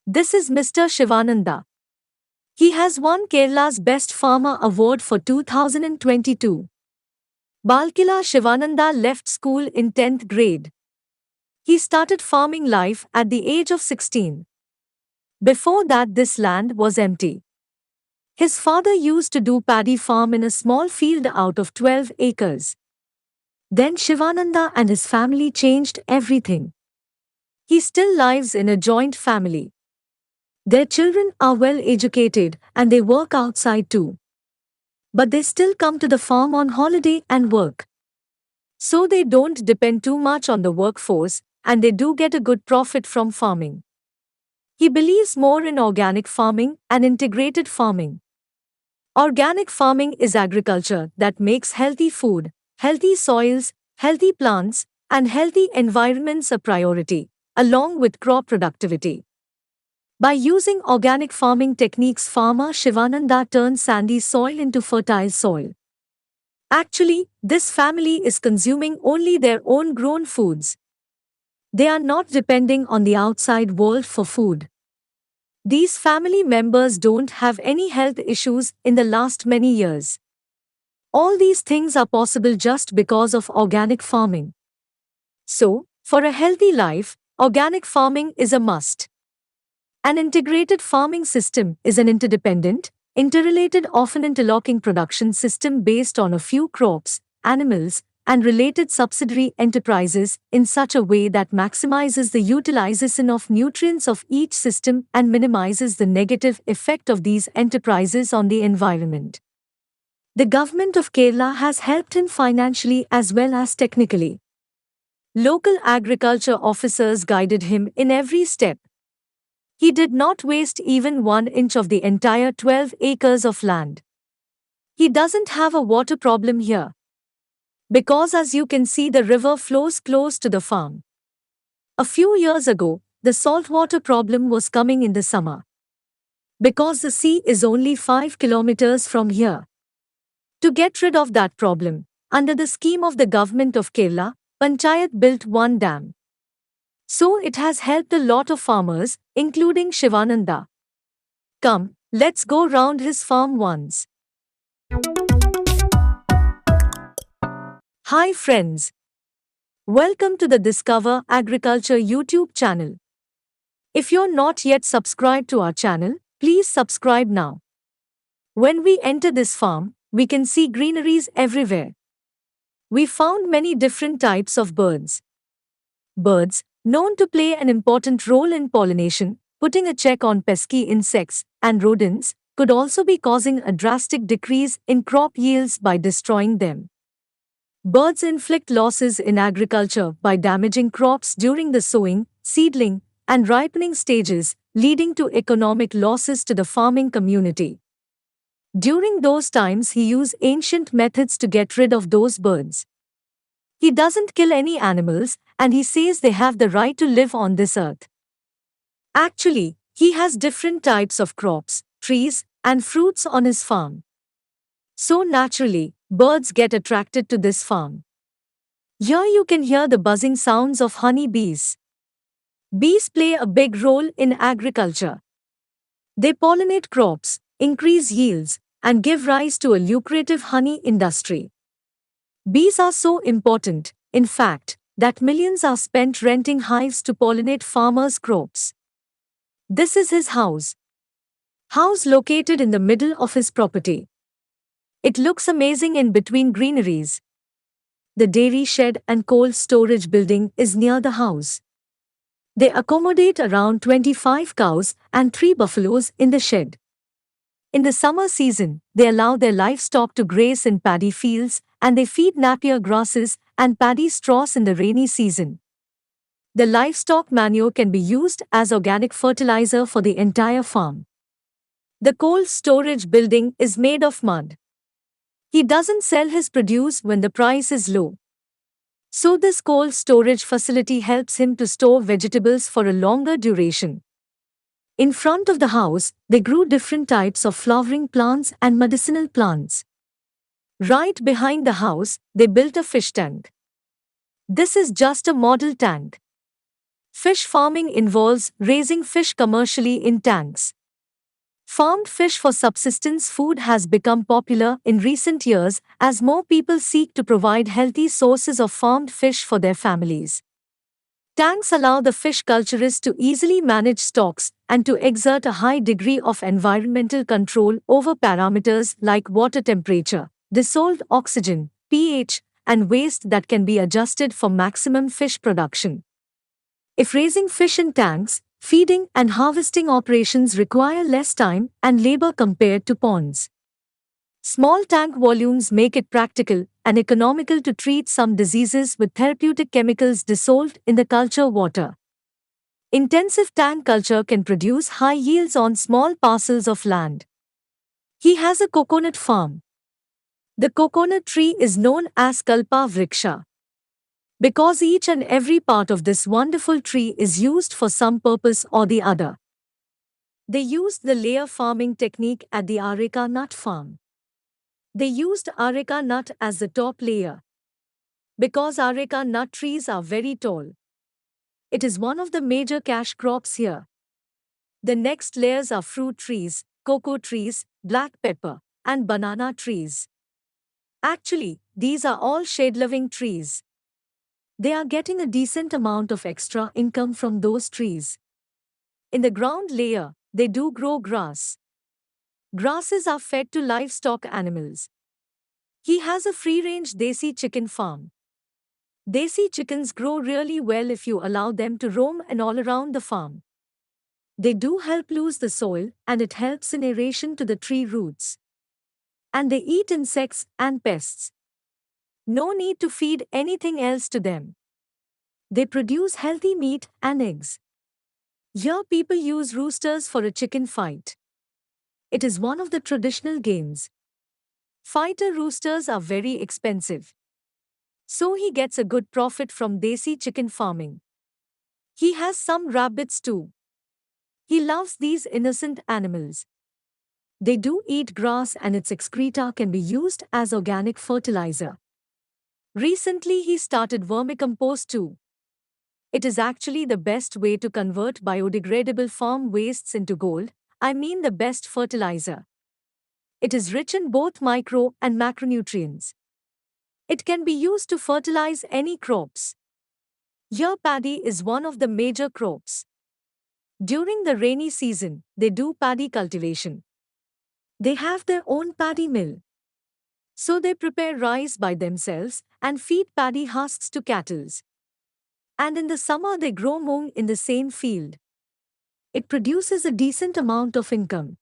This is Mr. Shivananda. He has won Kerala's Best Farmer Award for 2022. Balkila Shivananda left school in 10th grade. He started farming life at the age of 16. Before that, this land was empty. His father used to do paddy farm in a small field out of 12 acres. Then Shivananda and his family changed everything. He still lives in a joint family. Their children are well educated and they work outside too. But they still come to the farm on holiday and work. So they don't depend too much on the workforce and they do get a good profit from farming. He believes more in organic farming and integrated farming. Organic farming is agriculture that makes healthy food, healthy soils, healthy plants, and healthy environments a priority, along with crop productivity. By using organic farming techniques, farmer Shivananda turns sandy soil into fertile soil. Actually, this family is consuming only their own grown foods. They are not depending on the outside world for food. These family members don't have any health issues in the last many years. All these things are possible just because of organic farming. So, for a healthy life, organic farming is a must. An integrated farming system is an interdependent, interrelated, often interlocking production system based on a few crops, animals, and related subsidiary enterprises in such a way that maximizes the utilization of nutrients of each system and minimizes the negative effect of these enterprises on the environment. The government of Kerala has helped him financially as well as technically. Local agriculture officers guided him in every step. He did not waste even 1 inch of the entire 12 acres of land. He doesn't have a water problem here. Because as you can see, the river flows close to the farm. A few years ago, the saltwater problem was coming in the summer. Because the sea is only 5 kilometers from here. To get rid of that problem, under the scheme of the government of Kerala, Panchayat built one dam. So it has helped a lot of farmers, including Shivananda. Come, let's go round his farm once. Hi friends. Welcome to the Discover Agriculture YouTube channel. If you're not yet subscribed to our channel, please subscribe now. When we enter this farm, we can see greeneries everywhere. We found many different types of birds. Birds, known to play an important role in pollination, putting a check on pesky insects and rodents, could also be causing a drastic decrease in crop yields by destroying them. Birds inflict losses in agriculture by damaging crops during the sowing, seedling, and ripening stages, leading to economic losses to the farming community. During those times, he used ancient methods to get rid of those birds. He doesn't kill any animals, and he says they have the right to live on this earth. Actually, he has different types of crops, trees, and fruits on his farm. So naturally, birds get attracted to this farm. Here you can hear the buzzing sounds of honey bees. Bees play a big role in agriculture. They pollinate crops, increase yields, and give rise to a lucrative honey industry. Bees are so important, in fact, that millions are spent renting hives to pollinate farmers' crops. This is his house. House located in the middle of his property. It looks amazing in between greeneries. The dairy shed and cold storage building is near the house. They accommodate around 25 cows and 3 buffaloes in the shed. In the summer season, they allow their livestock to graze in paddy fields and they feed napier grasses and paddy straws in the rainy season. The livestock manure can be used as organic fertilizer for the entire farm. The cold storage building is made of mud. He doesn't sell his produce when the price is low. So this cold storage facility helps him to store vegetables for a longer duration. In front of the house, they grew different types of flowering plants and medicinal plants. Right behind the house, they built a fish tank. This is just a model tank. Fish farming involves raising fish commercially in tanks. Farmed fish for subsistence food has become popular in recent years as more people seek to provide healthy sources of farmed fish for their families. Tanks allow the fish culturist to easily manage stocks and to exert a high degree of environmental control over parameters like water temperature, dissolved oxygen, pH, and waste that can be adjusted for maximum fish production. If raising fish in tanks, feeding and harvesting operations require less time and labor compared to ponds. Small tank volumes make it practical and economical to treat some diseases with therapeutic chemicals dissolved in the culture water. Intensive tank culture can produce high yields on small parcels of land. He has a coconut farm. The coconut tree is known as Kalpa Vriksha because each and every part of this wonderful tree is used for some purpose or the other. They used the layer farming technique at the areca nut farm. They used areca nut as the top layer because areca nut trees are very tall. It is one of the major cash crops here. The next layers are fruit trees, cocoa trees, black pepper, and banana trees. Actually, these are all shade-loving trees. They are getting a decent amount of extra income from those trees. In the ground layer, they do grow grass. Grasses are fed to livestock animals. He has a free-range desi chicken farm. Desi chickens grow really well if you allow them to roam and all around the farm. They do help lose the soil and it helps in aeration to the tree roots. And they eat insects and pests. No need to feed anything else to them. They produce healthy meat and eggs. Here people use roosters for a chicken fight. It is one of the traditional games. Fighter roosters are very expensive. So he gets a good profit from desi chicken farming. He has some rabbits too. He loves these innocent animals. They do eat grass and its excreta can be used as organic fertilizer. Recently he started vermicompost too. It is actually the best way to convert biodegradable farm wastes into gold, I mean the best fertilizer. It is rich in both micro and macronutrients. It can be used to fertilize any crops. Here paddy is one of the major crops. During the rainy season, they do paddy cultivation. They have their own paddy mill. So they prepare rice by themselves and feed paddy husks to cattle. And in the summer they grow mung in the same field. It produces a decent amount of income.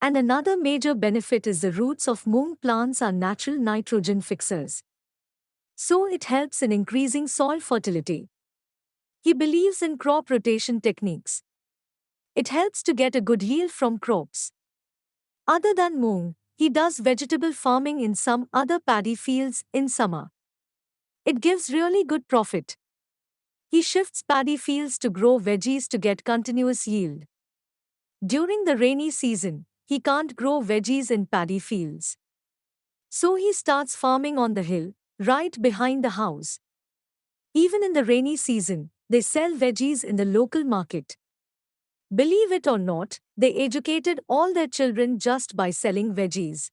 And another major benefit is the roots of mung plants are natural nitrogen fixers. So it helps in increasing soil fertility. He believes in crop rotation techniques. It helps to get a good yield from crops. Other than mung, he does vegetable farming in some other paddy fields in summer. It gives really good profit. He shifts paddy fields to grow veggies to get continuous yield. During the rainy season, he can't grow veggies in paddy fields. So he starts farming on the hill, right behind the house. Even in the rainy season, they sell veggies in the local market. Believe it or not, they educated all their children just by selling veggies.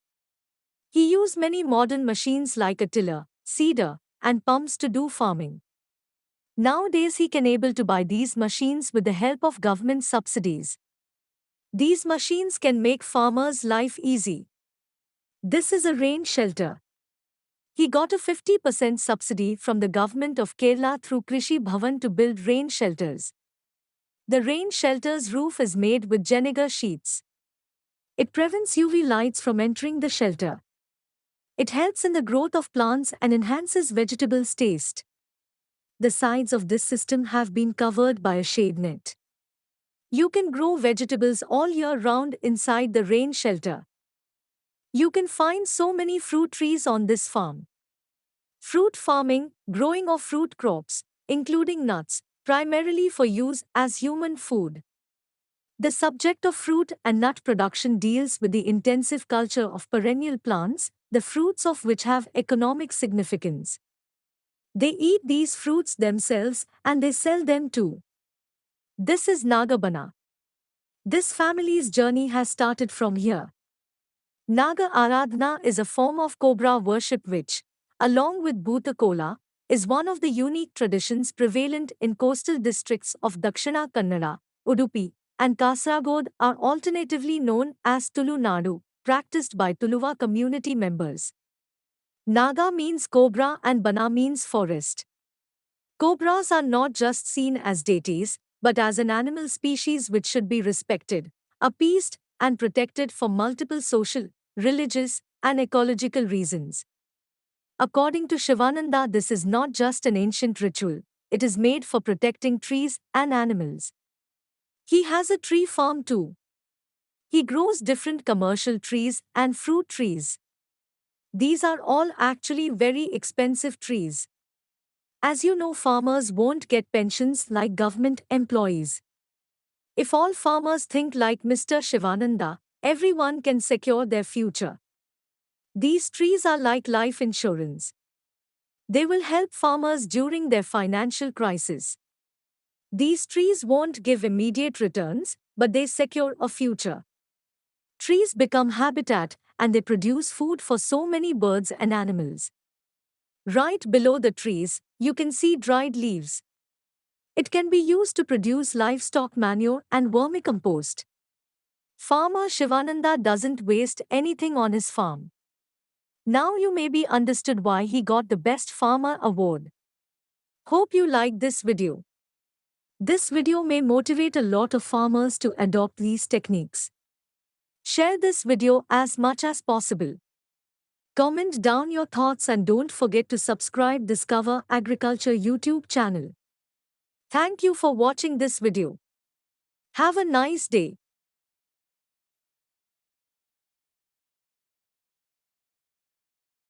He used many modern machines like a tiller, seeder, and pumps to do farming. Nowadays he can able to buy these machines with the help of government subsidies. These machines can make farmers' life easy. This is a rain shelter. He got a 50% subsidy from the government of Kerala through Krishi Bhavan to build rain shelters. The rain shelter's roof is made with Jeniger sheets. It prevents UV lights from entering the shelter. It helps in the growth of plants and enhances vegetables' taste. The sides of this system have been covered by a shade net. You can grow vegetables all year round inside the rain shelter. You can find so many fruit trees on this farm. Fruit farming, growing of fruit crops, including nuts, primarily for use as human food. The subject of fruit and nut production deals with the intensive culture of perennial plants, the fruits of which have economic significance. They eat these fruits themselves and they sell them too. This is Nagabana. This family's journey has started from here. Naga Aradhana is a form of cobra worship which, along with Bhutakola, is one of the unique traditions prevalent in coastal districts of Dakshina Kannada, Udupi, and Kasaragod are alternatively known as Tulu Nadu, practiced by Tuluva community members. Naga means cobra and Bana means forest. Cobras are not just seen as deities, but as an animal species which should be respected, appeased, and protected for multiple social, religious, and ecological reasons. According to Shivananda, this is not just an ancient ritual, it is made for protecting trees and animals. He has a tree farm too. He grows different commercial trees and fruit trees. These are all actually very expensive trees. As you know, farmers won't get pensions like government employees. If all farmers think like Mr. Shivananda, everyone can secure their future. These trees are like life insurance. They will help farmers during their financial crisis. These trees won't give immediate returns, but they secure a future. Trees become habitat and they produce food for so many birds and animals. Right below the trees, you can see dried leaves. It can be used to produce livestock manure and vermicompost. Farmer Shivananda doesn't waste anything on his farm. Now you may be understood why he got the Best Farmer Award. Hope you like this video. This video may motivate a lot of farmers to adopt these techniques. Share this video as much as possible. Comment down your thoughts and don't forget to subscribe Discover Agriculture YouTube channel. Thank you for watching this video. Have a nice day.